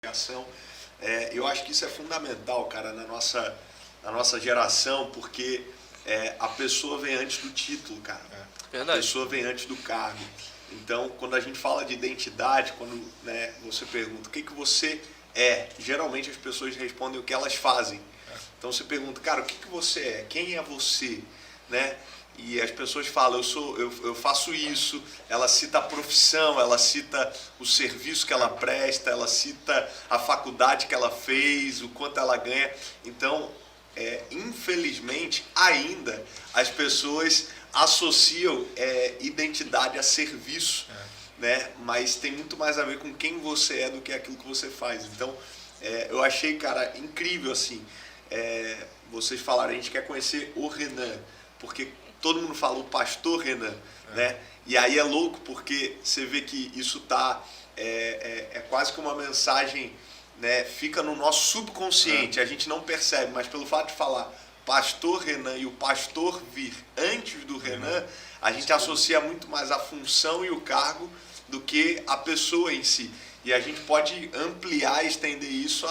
comunicação. Eu acho que isso é fundamental, cara, na nossa geração, porque a pessoa vem antes do título, cara. Verdade. A pessoa vem antes do cargo. Então, quando a gente fala de identidade, quando você pergunta o que você é, geralmente as pessoas respondem o que elas fazem. Então você pergunta, cara, o que você é? Quem é você? Né? E as pessoas falam, eu faço isso, ela cita a profissão, ela cita o serviço que ela presta, ela cita a faculdade que ela fez, o quanto ela ganha. Então, infelizmente, ainda as pessoas associam identidade a serviço, né? Mas tem muito mais a ver com quem você é do que aquilo que você faz. Então, eu achei, cara, incrível assim. Vocês falaram, a gente quer conhecer o Renan, porque todo mundo fala o pastor Renan, né? E aí é louco porque você vê que isso tá quase que uma mensagem, né? Fica no nosso subconsciente, a gente não percebe, mas pelo fato de falar pastor Renan e o pastor vir antes do Renan, a gente associa muito mais a função e o cargo do que a pessoa em si. E a gente pode ampliar, estender isso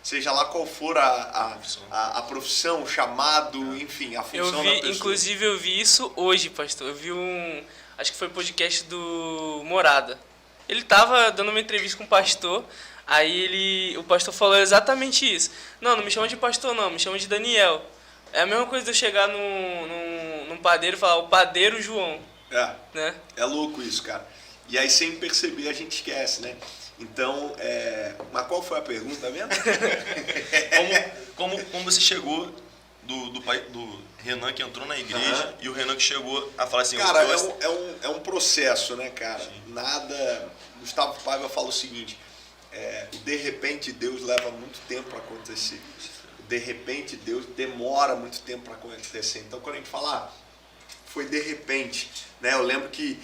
seja lá qual for a profissão, o chamado, enfim, a função da pessoa. Inclusive eu vi isso hoje, pastor. Eu vi acho que foi podcast do Morada. Ele tava dando uma entrevista com o pastor, aí o pastor falou exatamente isso. Não me chama de pastor não, me chama de Daniel. É a mesma coisa de eu chegar num padeiro e falar o padeiro João. Né? É louco isso, cara. E aí, sem perceber, a gente esquece, né? Então, mas qual foi a pergunta mesmo? como você chegou do Renan que entrou na igreja e o Renan que chegou a falar assim... Cara, é um processo, né, cara? Sim. Gustavo Paiva fala o seguinte, de repente Deus leva muito tempo para acontecer. De repente Deus demora muito tempo para acontecer. Então, quando a gente fala, foi de repente, né? Eu lembro que...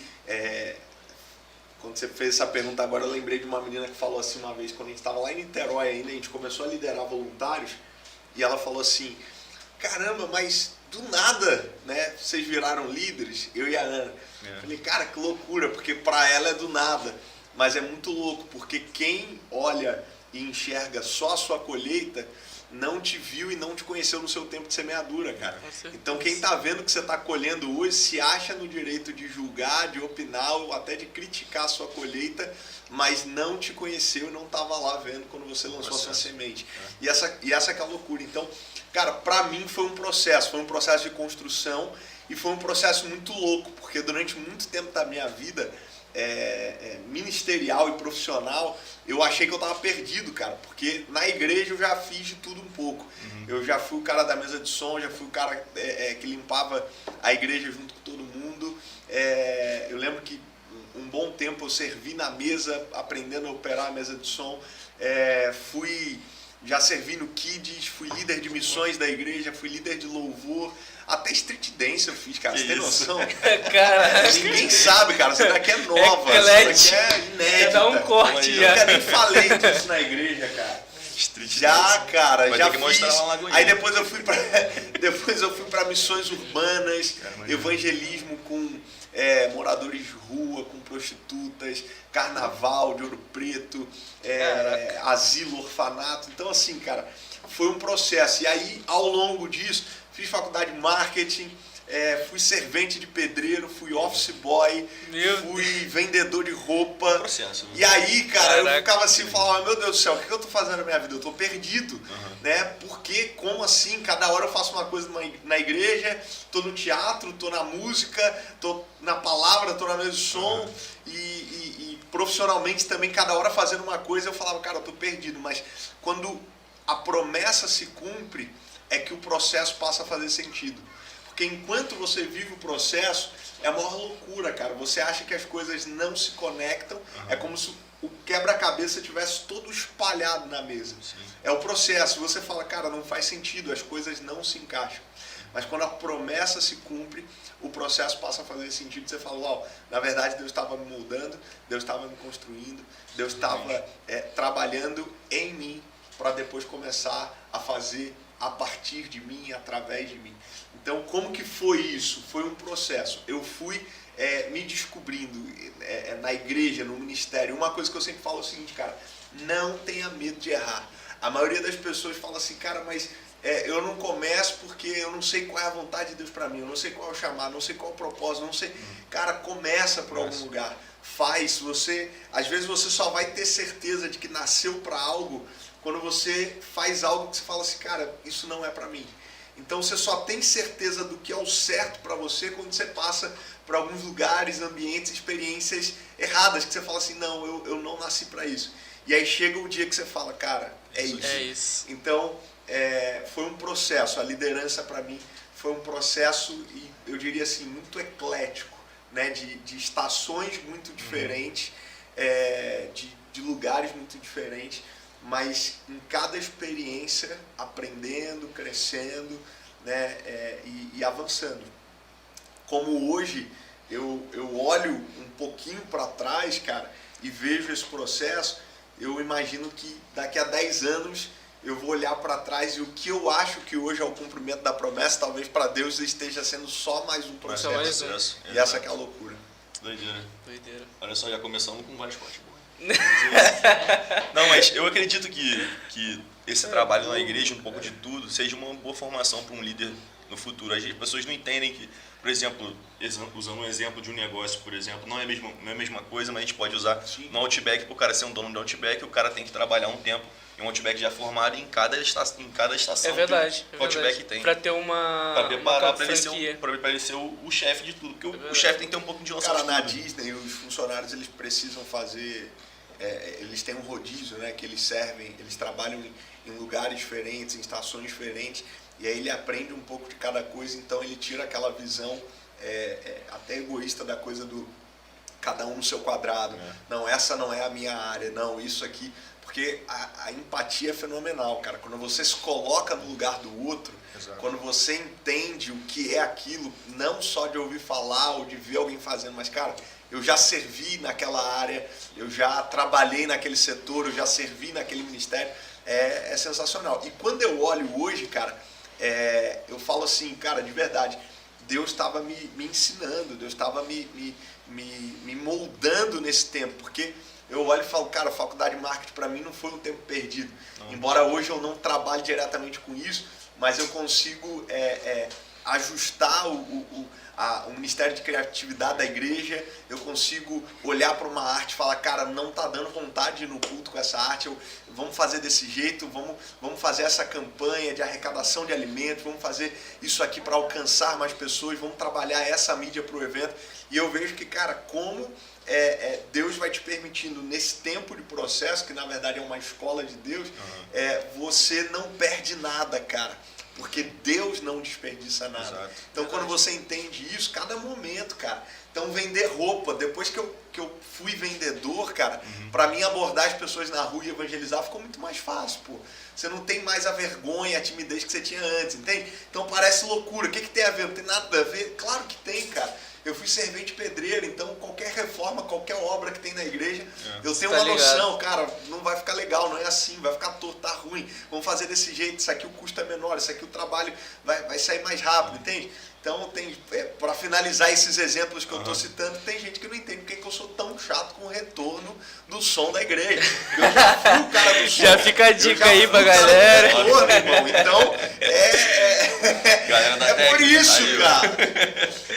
Quando você fez essa pergunta agora, eu lembrei de uma menina que falou assim uma vez, quando a gente estava lá em Niterói ainda, a gente começou a liderar voluntários, e ela falou assim, caramba, mas do nada, né, vocês viraram líderes, eu e a Ana. Falei, cara, que loucura, porque para ela é do nada, mas é muito louco, porque quem olha e enxerga só a sua colheita, não te viu e não te conheceu no seu tempo de semeadura, cara. Então quem tá vendo que você tá colhendo hoje se acha no direito de julgar, de opinar ou até de criticar a sua colheita, mas não te conheceu e não tava lá vendo quando você lançou a sua semente. E essa que é a loucura. Então, cara, pra mim foi um processo de construção e foi um processo muito louco, porque durante muito tempo da minha vida ministerial e profissional, eu achei que eu tava perdido, cara, porque na igreja eu já fiz de tudo um pouco. Eu já fui o cara da mesa de som, já fui o cara que limpava a igreja junto com todo mundo. Eu lembro que um bom tempo eu servi na mesa, aprendendo a operar a mesa de som. Já servi no Kids, fui líder de missões da igreja, fui líder de louvor, até street dance eu fiz, cara, você tem noção? Cara, ninguém sabe, cara, essa daqui é nova, essa daqui é inédita. Dá um corte eu já. Eu nem falei disso na igreja, cara. Cara, vai já ter que fiz. Mostrar uma lagoinha. Aí depois eu fui para missões urbanas, evangelismo com moradores de rua, com prostitutas, carnaval de Ouro Preto, asilo, orfanato. Então assim, cara, foi um processo. E aí, ao longo disso, fiz faculdade de marketing, fui servente de pedreiro, fui office boy, fui vendedor de roupa. Processo, né? E aí, cara, eu ficava assim, falava, meu Deus do céu, o que eu tô fazendo na minha vida? Eu tô perdido, né? Porque, como assim? Cada hora eu faço uma coisa na igreja, tô no teatro, tô na música, tô na palavra, tô na mesa de som, e profissionalmente também, cada hora fazendo uma coisa, eu falava, cara, eu tô perdido. Mas quando a promessa se cumpre, é que o processo passa a fazer sentido. Porque enquanto você vive o processo, é a maior loucura, cara. Você acha que as coisas não se conectam, é como se o quebra-cabeça tivesse todo espalhado na mesa. Sim. É o processo. Você fala, cara, não faz sentido, as coisas não se encaixam. Mas quando a promessa se cumpre, o processo passa a fazer sentido. Você fala, na verdade Deus estava me moldando, Deus estava me construindo, Deus estava trabalhando em mim para depois começar a fazer a partir de mim, através de mim. Então, como que foi isso? Foi um processo. Eu fui me descobrindo na igreja, no ministério. Uma coisa que eu sempre falo é o seguinte, cara, não tenha medo de errar. A maioria das pessoas fala assim, cara, mas eu não começo porque eu não sei qual é a vontade de Deus para mim, eu não sei qual é o chamado, não sei qual é o propósito, não sei. Cara, começa por algum lugar. Faz. Às vezes você só vai ter certeza de que nasceu para algo quando você faz algo que você fala assim, cara, isso não é para mim. Então você só tem certeza do que é o certo para você quando você passa por alguns lugares, ambientes, experiências erradas, que você fala assim, não, eu não nasci para isso. E aí chega o dia que você fala, cara, é isso. É isso. Então, foi um processo. A liderança para mim foi um processo, e eu diria assim, muito eclético, né? De estações muito diferentes, de lugares muito diferentes, mas em cada experiência aprendendo, crescendo, né? E avançando. Como hoje eu olho um pouquinho para trás, cara, e vejo esse processo, eu imagino que daqui a 10 anos eu vou olhar para trás e o que eu acho que hoje é o cumprimento da promessa, talvez para Deus esteja sendo só mais um processo. E essa que é a loucura. Doideira. Olha só, já começamos com vários cortes bons. Não, mas eu acredito que esse trabalho na igreja, um pouco de tudo, seja uma boa formação para um líder no futuro. As pessoas não entendem que, por exemplo, usando um exemplo de um negócio, por exemplo, não é a mesma coisa, mas a gente pode usar no Outback. Para o cara ser um dono de Outback, o cara tem que trabalhar um tempo em um Outback já formado em cada estação. É verdade. Que o Outback tem. Para ter uma preparar para ele ser o chefe de tudo. Porque o chefe tem que ter um pouco de noção. Cara, na Disney, os funcionários eles precisam fazer. Eles têm um rodízio, né? Que eles servem, eles trabalham em lugares diferentes, em estações diferentes. E aí ele aprende um pouco de cada coisa, então ele tira aquela visão até egoísta da coisa do cada um no seu quadrado. Não, essa não é a minha área, não, isso aqui. Porque a empatia é fenomenal, cara. Quando você se coloca no lugar do outro, Exato. Quando você entende o que é aquilo, não só de ouvir falar ou de ver alguém fazendo, mas, cara, eu já servi naquela área, eu já trabalhei naquele setor, eu já servi naquele ministério, é sensacional. E quando eu olho hoje, cara, eu falo assim, cara, de verdade, Deus estava me ensinando, Deus estava me moldando nesse tempo, porque eu olho e falo, cara, a faculdade de marketing para mim não foi um tempo perdido. Não. Embora hoje eu não trabalhe diretamente com isso, mas eu consigo ajustar o Ministério de Criatividade da igreja, eu consigo olhar para uma arte e falar, cara, não está dando vontade de ir no culto com essa arte, vamos fazer desse jeito, vamos fazer essa campanha de arrecadação de alimentos, vamos fazer isso aqui para alcançar mais pessoas, vamos trabalhar essa mídia para o evento. E eu vejo que, cara, como Deus vai te permitindo nesse tempo de processo, que na verdade é uma escola de Deus, você não perde nada, cara. Porque Deus não desperdiça nada. Exato. Então, quando você entende isso, cada momento, cara. Então, vender roupa. Depois que eu fui vendedor, cara, para mim abordar as pessoas na rua e evangelizar ficou muito mais fácil, pô. Você não tem mais a vergonha, a timidez que você tinha antes, entende? Então, parece loucura. O que tem a ver? Não tem nada a ver? Claro que tem, cara. Eu fui servente pedreiro, então qualquer reforma, qualquer obra que tem na igreja, eu tenho uma noção, cara, não vai ficar legal, não é assim, vai ficar torto, tá ruim, vamos fazer desse jeito, isso aqui o custo é menor, isso aqui o trabalho vai sair mais rápido, entende? Então, para finalizar esses exemplos que eu estou citando, tem gente que não entende porque que eu sou tão chato com o retorno do som da igreja. Eu já fui o cara do som. Já fica a dica aí pra galera. Retorno, irmão. Então, por isso, cara.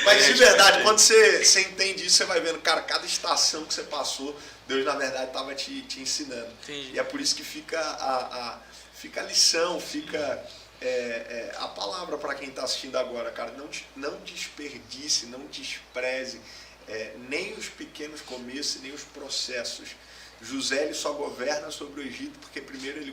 Mas de verdade, quando você entende isso, você vai vendo, cara, cada estação que você passou, Deus, na verdade, estava te ensinando. Entendi. E é por isso que fica a lição, fica... a palavra para quem está assistindo agora, cara, não desperdice, não despreze nem os pequenos começos, nem os processos. José ele só governa sobre o Egito porque primeiro ele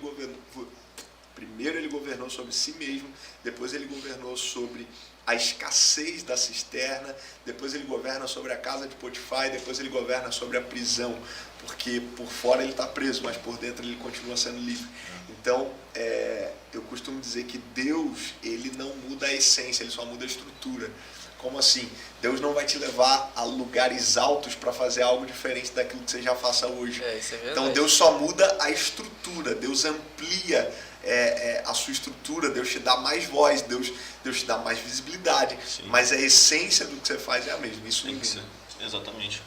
governou sobre si mesmo, depois ele governou sobre a escassez da cisterna, depois ele governa sobre a casa de Potifar, depois ele governa sobre a prisão, porque por fora ele está preso, mas por dentro ele continua sendo livre. Então, eu costumo dizer que Deus, ele não muda a essência, ele só muda a estrutura. Como assim? Deus não vai te levar a lugares altos para fazer algo diferente daquilo que você já faça hoje. Isso é verdade. Então Deus só muda a estrutura, Deus amplia a sua estrutura, Deus te dá mais voz, Deus te dá mais visibilidade. Sim. Mas a essência do que você faz é a mesma. Isso Tem não que ser. muda. Exatamente.